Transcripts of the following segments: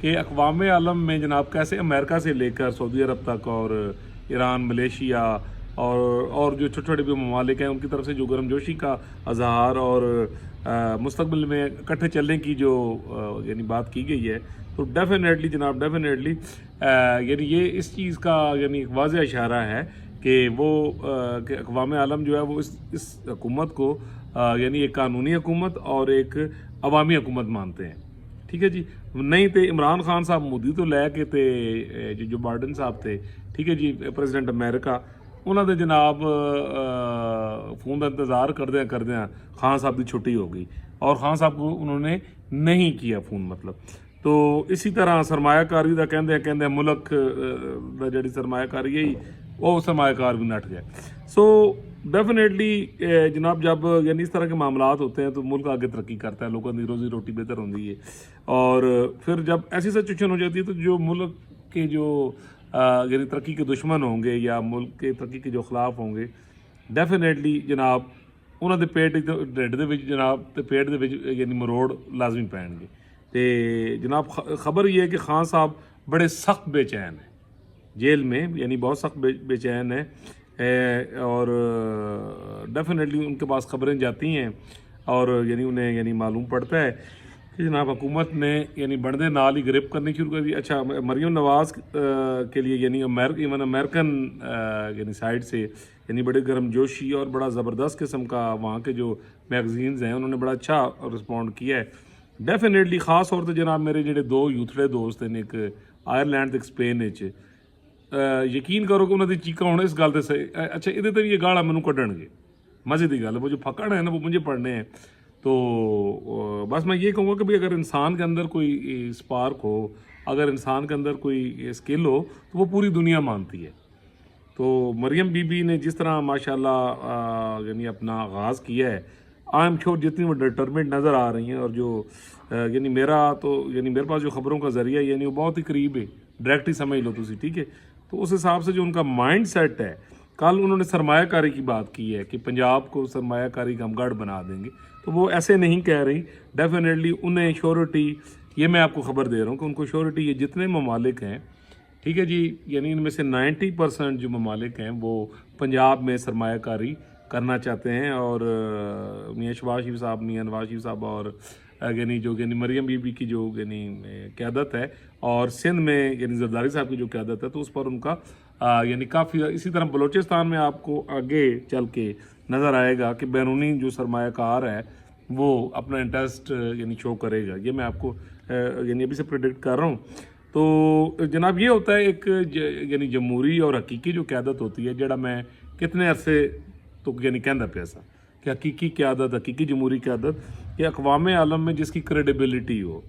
کہ اقوام عالم میں جناب کیسے امریکہ سے لے کر سعودی عرب تک اور ایران، ملیشیا اور جو چھوٹے چھوٹے بھی ممالک ہیں ان کی طرف سے جو گرم جوشی کا اظہار اور مستقبل میں اکٹھے چلنے کی جو یعنی بات کی گئی ہے، تو ڈیفینیٹلی جناب ڈیفینیٹلی یعنی یہ اس چیز کا یعنی ایک واضح اشارہ ہے کہ وہ کہ اقوام عالم جو ہے وہ اس حکومت کو یعنی ایک قانونی حکومت اور ایک عوامی حکومت مانتے ہیں. ٹھیک ہے جی. نہیں تو عمران خان صاحب مودی تو لے کے تے جو بائیڈن صاحب تھے، ٹھیک ہے جی، پریزیڈنٹ امریکہ، انہوں نے جناب فون کا انتظار کردیا خان صاحب کی چھٹی ہو گئی اور خان صاحب کو انہوں نے نہیں کیا فون. مطلب تو اسی طرح سرمایہ کاری کا کہندے ملک دا جڑی سرمایہ کاری ہے وہ سرمایہ کار بھی نٹ گئے. سو ڈیفینیٹلی جناب جب یعنی اس طرح کے معاملات ہوتے ہیں تو ملک آگے ترقی کرتا ہے، لوگوں کی روزی روٹی بہتر ہوتی ہے. اور پھر جب ایسی سچویشن ہو جاتی ہے تو جو ملک کے جو یعنی ترقی کے دشمن ہوں گے یا ملک کے ترقی کے جو خلاف ہوں گے، ڈیفینیٹلی جناب انہوں دے پیٹ ڈھڈ دے وچ جناب تے پیٹ دے وچ یعنی مروڑ لازمی پین گے. تے جناب خبر یہ ہے کہ خان صاحب بڑے سخت بے چین ہیں جیل میں، یعنی بہت سخت بے چین ہیں اور ڈیفینیٹلی ان کے پاس خبریں جاتی ہیں اور یعنی انہیں یعنی معلوم پڑتا ہے کہ جناب حکومت نے یعنی بڑھتے نال ہی گرپ کرنی شروع کر دی. اچھا، مریم نواز کے لیے یعنی ایون امریکن یعنی سائڈ سے یعنی بڑے گرم جوشی اور بڑا زبردست قسم کا وہاں کے جو میگزینز ہیں انہوں نے بڑا اچھا رسپونڈ کیا ہے. ڈیفینیٹلی خاص طور پہ جناب میرے جڑے دو یوتھڑے دوست ہیں، ایک آئرلینڈ ایک اسپین یقین کرو کہ انہوں نے چیقا ہونا اس گل سے اچھا یہ بھی یہ گالا مینوں کڈن گے. مزے کی گل ہے، وہ جو پھکڑ ہے نا وہ مجھے پڑھنے ہیں. تو بس میں یہ کہوں گا کہ بھائی اگر انسان کے اندر کوئی اسپارک ہو، اگر انسان کے اندر کوئی اسکل ہو تو وہ پوری دنیا مانتی ہے. تو مریم بی بی نے جس طرح ماشاءاللہ یعنی اپنا آغاز کیا ہے، آئی ایم شیور جتنی وہ ڈٹرمنٹ نظر آ رہی ہیں اور جو یعنی میرا تو یعنی میرے پاس جو خبروں کا ذریعہ یعنی وہ بہت ہی قریب ہے، ڈائریکٹ ہی سمجھ لو تسی. ٹھیک ہے، تو اس حساب سے جو ان کا مائنڈ سیٹ ہے، کل انہوں نے سرمایہ کاری کی بات کی ہے کہ پنجاب کو سرمایہ کاری کا ہم گڑھ بنا دیں گے، تو وہ ایسے نہیں کہہ رہی. ڈیفینیٹلی انہیں شیورٹی، یہ میں آپ کو خبر دے رہا ہوں کہ ان کو شیورٹی یہ جتنے ممالک ہیں، ٹھیک ہے جی، یعنی ان میں سے 90% جو ممالک ہیں وہ پنجاب میں سرمایہ کاری کرنا چاہتے ہیں. اور میاں شہباز شریف صاحب، میاں نواز شریف صاحب اور یعنی جو یعنی مریم بی بی کی جو یعنی قیادت ہے اور سندھ میں یعنی زرداری صاحب کی جو قیادت ہے، تو اس پر ان کا یعنی کافی. اسی طرح بلوچستان میں آپ کو آگے چل کے نظر آئے گا کہ بیرونی جو سرمایہ کار ہے وہ اپنا انٹرسٹ یعنی شو کرے گا. یہ میں آپ کو یعنی ابھی سے پریڈکٹ کر رہا ہوں. تو جناب یہ ہوتا ہے ایک یعنی جمہوری اور حقیقی جو قیادت ہوتی ہے، جڑا میں کتنے عرصے تو یعنی کہندا پیا سا کہ حقیقی قیادت، حقیقی جمہوری قیادت یہ اقوام عالم میں جس کی کریڈیبلٹی ہو،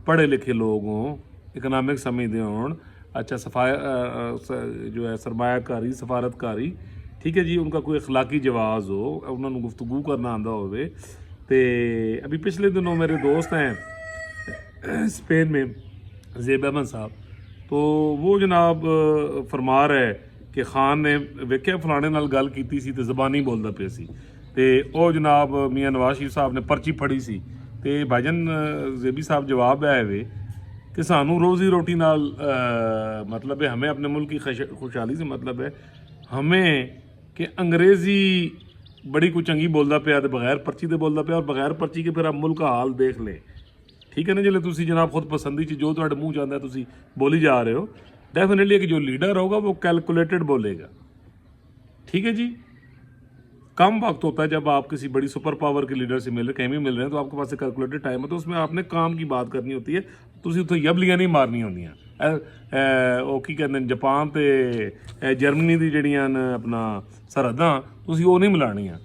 پڑھے لکھے لوگ ہوں، اکنامک سمجھدے ہون، اچھا جو ہے سرمایہ کاری، سفارت کاری، ٹھیک ہے جی، ان کا کوئی اخلاقی جواز ہو، انہوں نے گفتگو کرنا آندا ہوئے. تے ابھی پچھلے دنوں میرے دوست ہیں اسپین میں، زیب احمد صاحب، تو وہ جناب فرما رہے کہ خان نے ویکھیا فلانے نال گل کیتی سی تے زبانی بولدا پیا سی، تے او جناب میاں نواز شریف صاحب نے پرچی پڑھی سی تے بھائی جان زیبی صاحب جواب آئے ہوئے کہ سانوں روزی روٹی نال مطلب ہے، ہمیں اپنے ملک کی خوشحالی سے مطلب ہے، ہمیں کہ انگریزی بڑی کوئی چنگی بولدا پیا تے بغیر پرچی دے بولدا پیا، اور بغیر پرچی کے پھر آپ ملک کا حال دیکھ لیں. ٹھیک ہے نا، جلے تسی جناب خود پسندی چ جو تہاڈے منہ جاندا ہے تسی بولی جا رہے ہو. ڈیفینیٹلی کہ جو لیڈر ہوگا وہ کیلکولیٹڈ بولے گا. ٹھیک ہے جی، کم وقت ہوتا ہے جب آپ کسی بڑی سپر پاور کے لیڈر سے مل رہے، کہیں بھی مل رہے ہیں، تو آپ کے پاس ایک کیلکولیٹڈ ٹائم ہے، تو اس میں آپ نے کام کی بات کرنی ہوتی ہے. تسی اتنے یبلیاں نہیں مارنی ہوندیاں. وہ کی کہتے ہیں جاپان تے جرمنی دی جڑیاں اپنا سرحداں تسی وہ نہیں ملانیاں.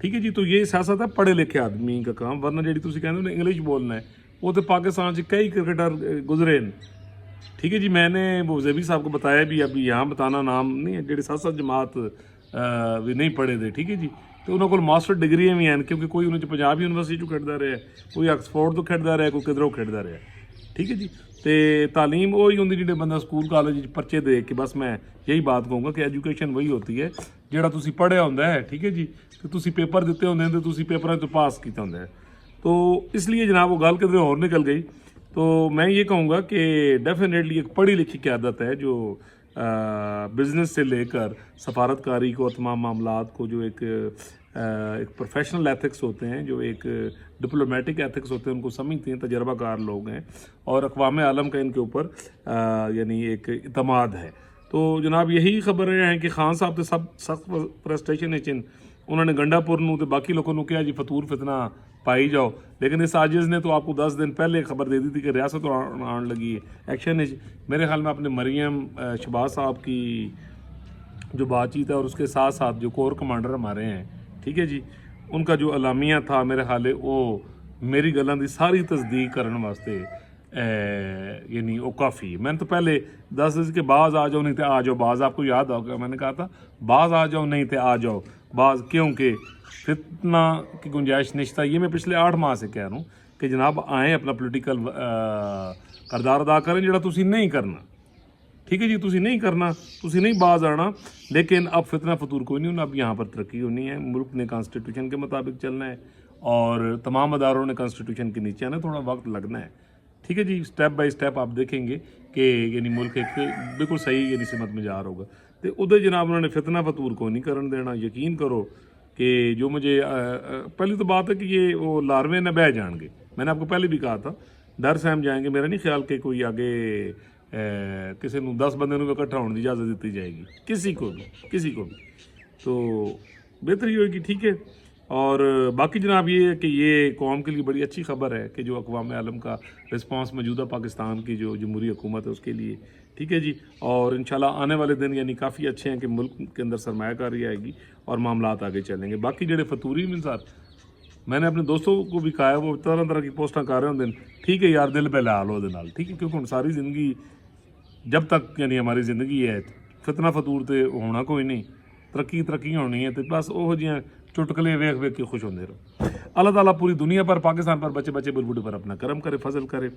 ٹھیک ہے جی، تو یہ سیاست ہے پڑھے لکھے آدمی کا کام. ورنہ جڑی تسی کہتے ہیں انگلش بولنا ہے، وہ تو پاکستان سے کئی کرکٹر گزرے ہیں. ٹھیک ہے جی، میں نے وہ زیبی صاحب کو بتایا بھی، ابھی یہاں بتانا نام نہیں ہے، جڑے 7 جماعت بھی نہیں پڑھے تھے. ٹھیک ہے جی، تو انہوں کو ماسٹر ڈگریاں بھی ہیں، کیونکہ کوئی انہیں پنجاب یونیورسٹی چوں کھیڈدا رہا ہے، کوئی آکسفورڈ تو کھیڈدا رہا ہے، کوئی کدھروں کھیڈدا رہا ہے. ٹھیک ہے جی، تے تعلیم وہی ہوندی جڑے بندہ سکول کالج پرچے دے کے. بس میں یہی بات کہوں گا کہ ایجوکیشن وہی ہوتی ہے جڑا تسی پڑھیا ہوندا ہے. ٹھیک ہے جی، تو تسی پیپر دیتے ہوندے ہیں، تو تسی پیپراں تو پاس کیتا ہوندا ہے. تو اس لیے جناب وہ گل کدھر اور نکل گئی. تو میں یہ کہوں گا کہ ڈیفینیٹلی ایک پڑھی لکھی قیادت ہے جو بزنس سے لے کر سفارتکاری کو، تمام معاملات کو، جو ایک پروفیشنل ایتھکس ہوتے ہیں، جو ایک ڈپلومیٹک ایتھکس ہوتے ہیں، ان کو سمجھتے ہیں، تجربہ کار لوگ ہیں، اور اقوام عالم کا ان کے اوپر یعنی ایک اعتماد ہے۔ تو جناب یہی خبریں ہیں کہ خان صاحب تے سب سخت فرسٹریشن چن انہوں نے گنڈا پور نو تے باقی لوگوں نے کیا جی فطور فتنہ پائی جاؤ، لیکن اس عاجز نے تو آپ کو 10 دن پہلے خبر دے دی تھی کہ ریاست آن لگی ہے ایکشن ہے۔ میرے خیال میں اپنے مریم شہباز صاحب کی جو بات چیت ہے، اور اس کے ساتھ ساتھ جو کور کمانڈر ہمارے ہیں، ٹھیک ہے جی، ان کا جو اعلامیہ تھا میرے خیال ہے وہ میری گلاں دی ساری تصدیق کرنے واسطے یعنی وہ کافی ہے۔ میں نے تو پہلے 10 دن کے بعض آ جاؤ نہیں تھے آ جاؤ، بعض آپ کو یاد ہوگا میں نے کہا تھا بعض آ جاؤ نہیں تھے آ جاؤ بعض، کیونکہ فتنہ کی گنجائش نشتہ۔ یہ میں پچھلے 8 ماہ سے کہہ رہا ہوں کہ جناب آئیں اپنا پولیٹیکل کردار ادا کریں جڑا تسی نہیں کرنا، ٹھیک ہے جی، تسی نہیں کرنا، تسی نہیں باز آنا، لیکن اب فتنہ فطور کوئی نہیں ہونا، اب یہاں پر ترقی ہونی ہے، ملک نے کانسٹیٹیوشن کے مطابق چلنا ہے، اور تمام اداروں نے کانسٹیٹیوشن کے نیچے آنا، تھوڑا وقت لگنا ہے، ٹھیک ہے جی۔ سٹیپ بائی سٹیپ آپ دیکھیں گے کہ یعنی ملک ایک بالکل صحیح یعنی سمت میں جا رہا ہوگا۔ تو ادھر جناب انہوں نے فتنہ فطور کو نہیں کرن دینا، یقین کرو کہ جو مجھے پہلی تو بات ہے کہ یہ وہ لاروے نہ بہ جان گے، میں نے آپ کو پہلے بھی کہا تھا ڈر سہم جائیں گے، میرا نہیں خیال کہ کوئی آگے کسی نو 10 بندے نو اکٹھا ہونے کی اجازت دیتی جائے گی، کسی کو بھی، تو بہتری ہوئے گی، ٹھیک ہے۔ اور باقی جناب یہ ہے کہ یہ قوم کے لیے بڑی اچھی خبر ہے کہ جو اقوام عالم کا رسپانس موجودہ پاکستان کی جو جمہوری حکومت ہے اس کے لیے، ٹھیک ہے جی، اور انشاءاللہ آنے والے دن یعنی کافی اچھے ہیں کہ ملک کے اندر سرمایہ کاری آئے گی اور معاملات آگے چلیں گے۔ باقی جڑے فطوری من ساتھ میں نے اپنے دوستوں کو بھی کہا ہے، وہ طرح طرح کی پوسٹاں کر رہے ہوں، ٹھیک ہے یار، دل پہ لا لو دے نال، ٹھیک ہے، کیونکہ ہم ساری زندگی جب تک یعنی ہماری زندگی ہے فتنہ فطور تے ہونا کوئی نہیں، ترقی ہونی ہے، تو بس وہ جیاں چٹکلے ویکھ ویکھ کے خوش ہوندے رہو۔ اللہ تعالیٰ پوری دنیا پر، پاکستان پر، بچے بڑے پر اپنا کرم کرے، فضل کرے۔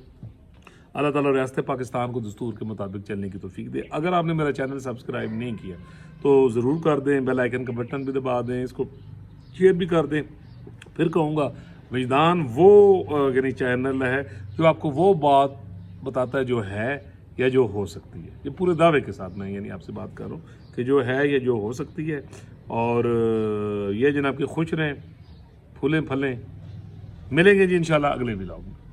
اللہ تعالیٰ ریاست پاکستان کو دستور کے مطابق چلنے کی توفیق دے۔ اگر آپ نے میرا چینل سبسکرائب نہیں کیا تو ضرور کر دیں، بیل آئیکن کا بٹن بھی دبا دیں، اس کو شیئر بھی کر دیں۔ پھر کہوں گا وجدان وہ یعنی چینل ہے جو آپ کو وہ بات بتاتا ہے جو ہے یا جو ہو سکتی ہے، یہ پورے دعوے کے ساتھ میں یعنی آپ سے بات کر رہا ہوں کہ جو ہے یا جو ہو سکتی ہے، اور یہ جناب کہ خوش رہیں، پھولیں پھلیں، ملیں گے جی انشاءاللہ اگلے ولاگ میں۔